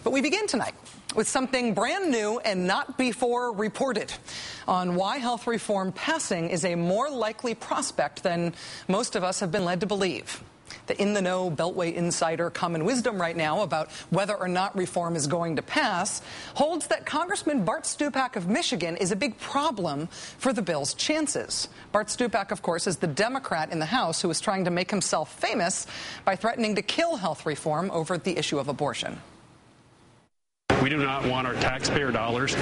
But we begin tonight with something brand new and not before reported on why health reform passing is a more likely prospect than most of us have been led to believe. The in-the-know Beltway insider common wisdom right now about whether or not reform is going to pass holds that Congressman Bart Stupak of Michigan is a big problem for the bill's chances. Bart Stupak, of course, is the Democrat in the House who is trying to make himself famous by threatening to kill health reform over the issue of abortion. We do not want our taxpayer dollars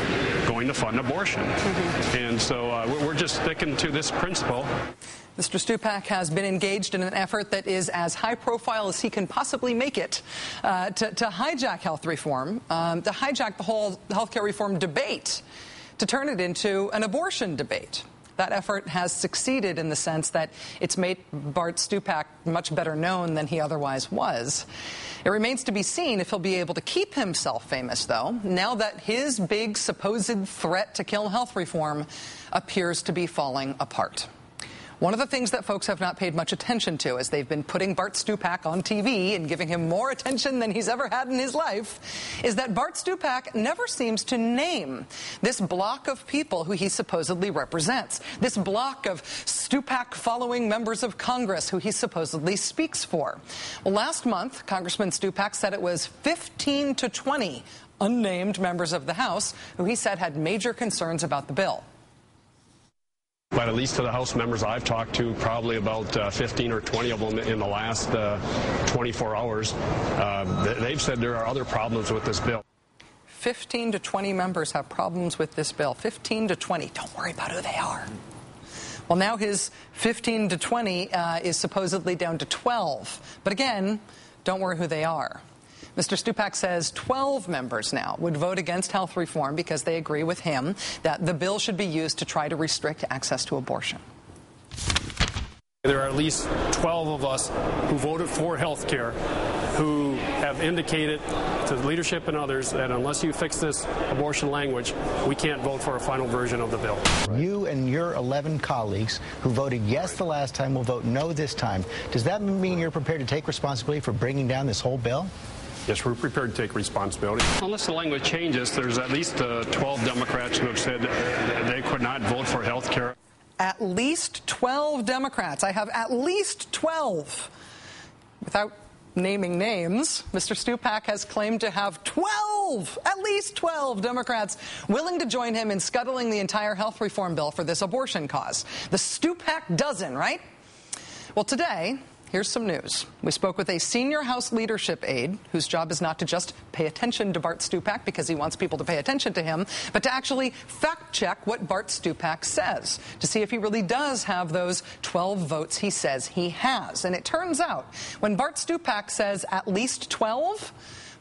going to fund abortion. And so we're just sticking to this principle. Mr. Stupak has been engaged in an effort that is as high profile as he can possibly make it to hijack health reform, to hijack the whole health care reform debate, to turn it into an abortion debate. That effort has succeeded in the sense that it's made Bart Stupak much better known than he otherwise was. It remains to be seen if he'll be able to keep himself famous, though, now that his big supposed threat to kill health reform appears to be falling apart. One of the things that folks have not paid much attention to as they've been putting Bart Stupak on TV and giving him more attention than he's ever had in his life is that Bart Stupak never seems to name this block of people who he supposedly represents, this block of Stupak-following members of Congress who he supposedly speaks for. Well, last month, Congressman Stupak said it was 15 to 20 unnamed members of the House who he said had major concerns about the bill. But at least to the House members I've talked to, probably about 15 or 20 of them in the last 24 hours, they've said there are other problems with this bill. 15 to 20 members have problems with this bill. 15 to 20. Don't worry about who they are. Well, now his 15 to 20 is supposedly down to 12. But again, don't worry who they are. Mr. Stupak says 12 members now would vote against health reform because they agree with him that the bill should be used to try to restrict access to abortion. There are at least 12 of us who voted for health care who have indicated to the leadership and others that unless you fix this abortion language, we can't vote for a final version of the bill. You and your 11 colleagues who voted yes the last time will vote no this time. Does that mean you're prepared to take responsibility for bringing down this whole bill? Yes, we're prepared to take responsibility. Unless the language changes, there's at least 12 Democrats who have said they could not vote for health care. At least 12 Democrats. I have at least 12. Without naming names, Mr. Stupak has claimed to have 12, at least 12 Democrats willing to join him in scuttling the entire health reform bill for this abortion cause. The Stupak dozen, right? Well, today, here's some news. We spoke with a senior House leadership aide whose job is not to just pay attention to Bart Stupak because he wants people to pay attention to him, but to actually fact-check what Bart Stupak says to see if he really does have those 12 votes he says he has. And it turns out when Bart Stupak says at least 12,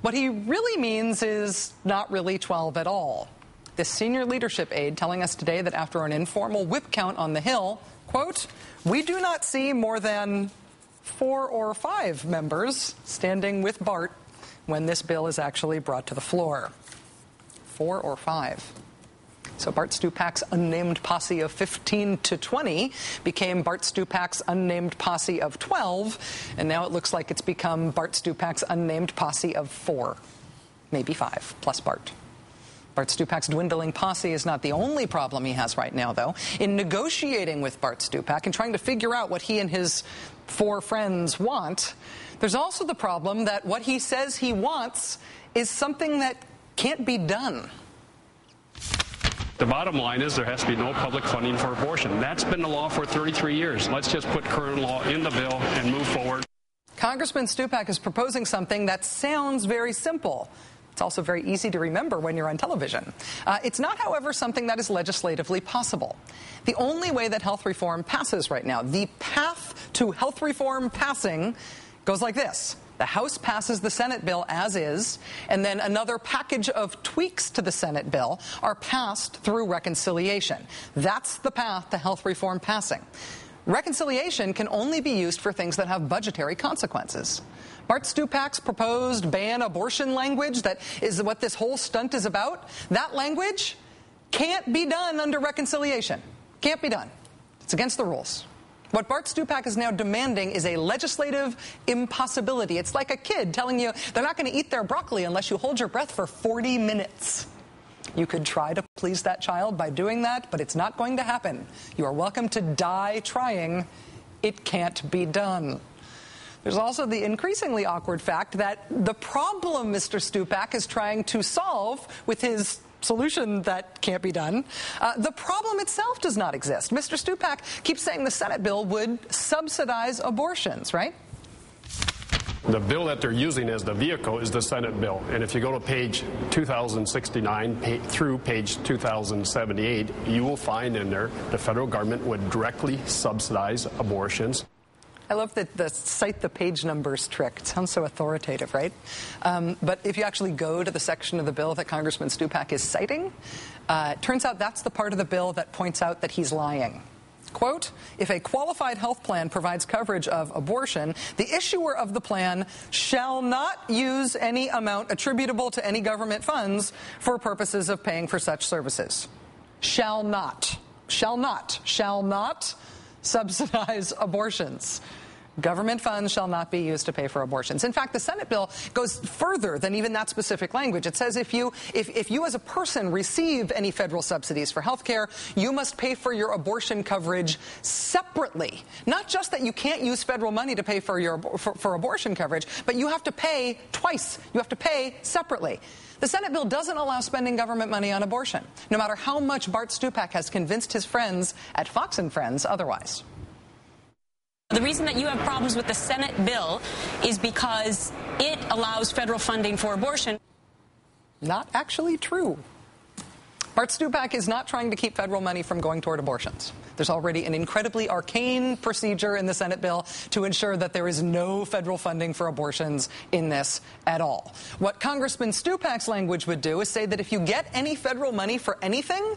what he really means is not really 12 at all. This senior leadership aide telling us today that after an informal whip count on the Hill, quote, "We do not see more than 4 or 5 members standing with Bart when this bill is actually brought to the floor." 4 or 5. So Bart Stupak's unnamed posse of 15 to 20 became Bart Stupak's unnamed posse of 12, and now it looks like it's become Bart Stupak's unnamed posse of 4, maybe 5, plus Bart. Bart Stupak's dwindling posse is not the only problem he has right now, though. In negotiating with Bart Stupak and trying to figure out what he and his 4 friends want, there's also the problem that what he says he wants is something that can't be done. The bottom line is there has to be no public funding for abortion. That's been the law for 33 years. Let's just put current law in the bill and move forward. Congressman Stupak is proposing something that sounds very simple. It's also very easy to remember when you're on television. It's not, however, something that is legislatively possible. The only way that health reform passes right now, the path to health reform passing, goes like this. The House passes the Senate bill as is, and then another package of tweaks to the Senate bill are passed through reconciliation. That's the path to health reform passing. Reconciliation can only be used for things that have budgetary consequences. Bart Stupak's proposed ban abortion language that is what this whole stunt is about, that language can't be done under reconciliation. Can't be done. It's against the rules. What Bart Stupak is now demanding is a legislative impossibility. It's like a kid telling you they're not going to eat their broccoli unless you hold your breath for 40 minutes. You could try to please that child by doing that, but it's not going to happen. You are welcome to die trying. It can't be done. There's also the increasingly awkward fact that the problem Mr. Stupak is trying to solve with his solution that can't be done, the problem itself does not exist. Mr. Stupak keeps saying the Senate bill would subsidize abortions, right? The bill that they're using as the vehicle is the Senate bill. And if you go to page 2069 through page 2078, you will find in there the federal government would directly subsidize abortions. I love the cite the page numbers trick. It sounds so authoritative, right? But if you actually go to the section of the bill that Congressman Stupak is citing, it turns out that's the part of the bill that points out that he's lying. Quote, if a qualified health plan provides coverage of abortion, the issuer of the plan shall not use any amount attributable to any government funds for purposes of paying for such services. Shall not subsidize abortions. Government funds shall not be used to pay for abortions. In fact, the Senate bill goes further than even that specific language. It says if you as a person receive any federal subsidies for health care, you must pay for your abortion coverage separately. Not just that you can't use federal money to pay for for abortion coverage, but you have to pay twice. You have to pay separately. The Senate bill doesn't allow spending government money on abortion, no matter how much Bart Stupak has convinced his friends at Fox and Friends otherwise. The reason that you have problems with the Senate bill is because it allows federal funding for abortion. Not actually true. Bart Stupak is not trying to keep federal money from going toward abortions. There's already an incredibly arcane procedure in the Senate bill to ensure that there is no federal funding for abortions in this at all. What Congressman Stupak's language would do is say that if you get any federal money for anything,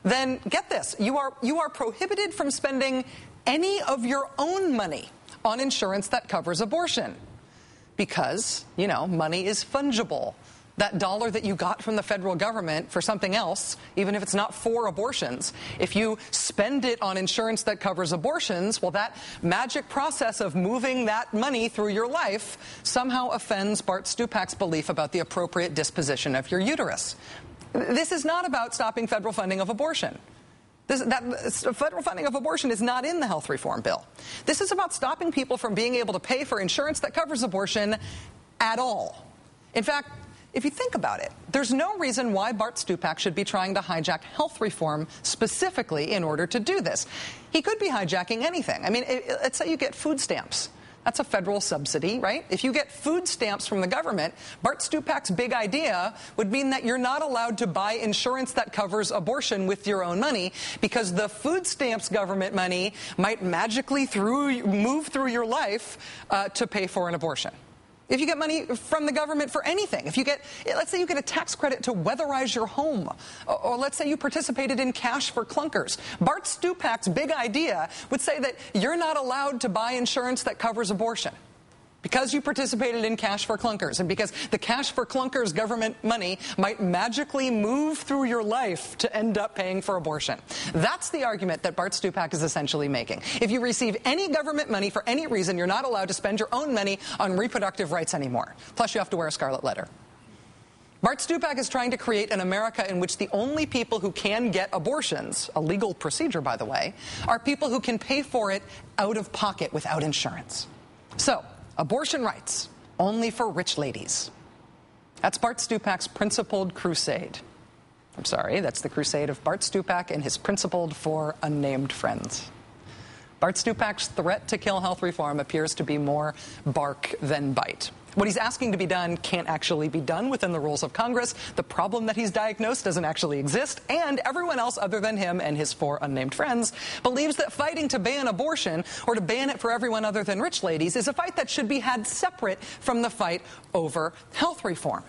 then get this, you are prohibited from spending any of your own money on insurance that covers abortion. Because, you know, money is fungible. That dollar that you got from the federal government for something else, even if it's not for abortions, if you spend it on insurance that covers abortions, well, that magic process of moving that money through your life somehow offends Bart Stupak's belief about the appropriate disposition of your uterus. This is not about stopping federal funding of abortion. Federal funding of abortion is not in the health reform bill. This is about stopping people from being able to pay for insurance that covers abortion at all. In fact, if you think about it, there's no reason why Bart Stupak should be trying to hijack health reform specifically in order to do this. He could be hijacking anything. I mean, let's say you get food stamps. That's a federal subsidy, right? If you get food stamps from the government, Bart Stupak's big idea would mean that you're not allowed to buy insurance that covers abortion with your own money because the food stamps government money might magically move through your life to pay for an abortion. If you get money from the government for anything, let's say you get a tax credit to weatherize your home, or let's say you participated in cash for clunkers. Bart Stupak's big idea would say that you're not allowed to buy insurance that covers abortion because you participated in cash for clunkers, and because the cash for clunkers government money might magically move through your life to end up paying for abortion. That's the argument that Bart Stupak is essentially making. If you receive any government money for any reason, you're not allowed to spend your own money on reproductive rights anymore. Plus, you have to wear a scarlet letter. Bart Stupak is trying to create an America in which the only people who can get abortions, a legal procedure, by the way, are people who can pay for it out of pocket without insurance. So, abortion rights, only for rich ladies. That's Bart Stupak's principled crusade. I'm sorry, that's the crusade of Bart Stupak and his principled for unnamed friends. Bart Stupak's threat to kill health reform appears to be more bark than bite. What he's asking to be done can't actually be done within the rules of Congress. The problem that he's diagnosed doesn't actually exist, and everyone else other than him and his four unnamed friends believes that fighting to ban abortion, or to ban it for everyone other than rich ladies, is a fight that should be had separate from the fight over health reform.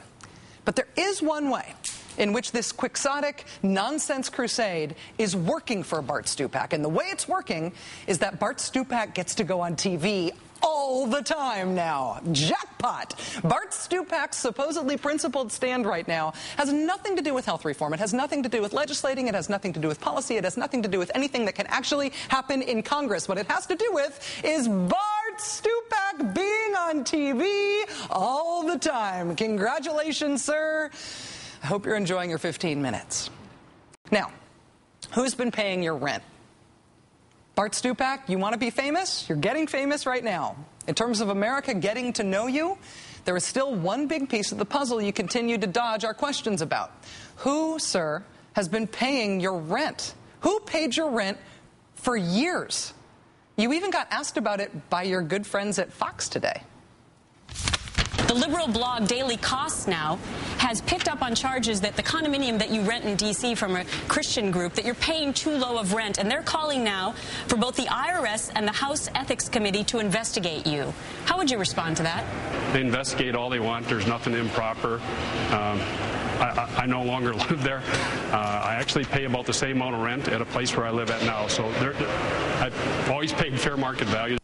But there is one way in which this quixotic nonsense crusade is working for Bart Stupak. And the way it's working is that Bart Stupak gets to go on TV all the time now. Jackpot! Bart Stupak's supposedly principled stand right now has nothing to do with health reform. It has nothing to do with legislating. It has nothing to do with policy. It has nothing to do with anything that can actually happen in Congress. What it has to do with is Bart Stupak being on TV all the time. Congratulations, sir. I hope you're enjoying your 15 minutes. Now, who's been paying your rent? Bart Stupak, you want to be famous? You're getting famous right now. In terms of America getting to know you, there is still one big piece of the puzzle you continue to dodge our questions about. Who, sir, has been paying your rent? Who paid your rent for years? You even got asked about it by your good friends at Fox today. The liberal blog Daily Costs now has picked up on charges that the condominium that you rent in D.C. from a Christian group, that you're paying too low of rent, and they're calling now for both the IRS and the House Ethics Committee to investigate you. How would you respond to that? They investigate all they want. There's nothing improper. I no longer live there. I actually pay about the same amount of rent at a place where I live at now. So I've always paid fair market value.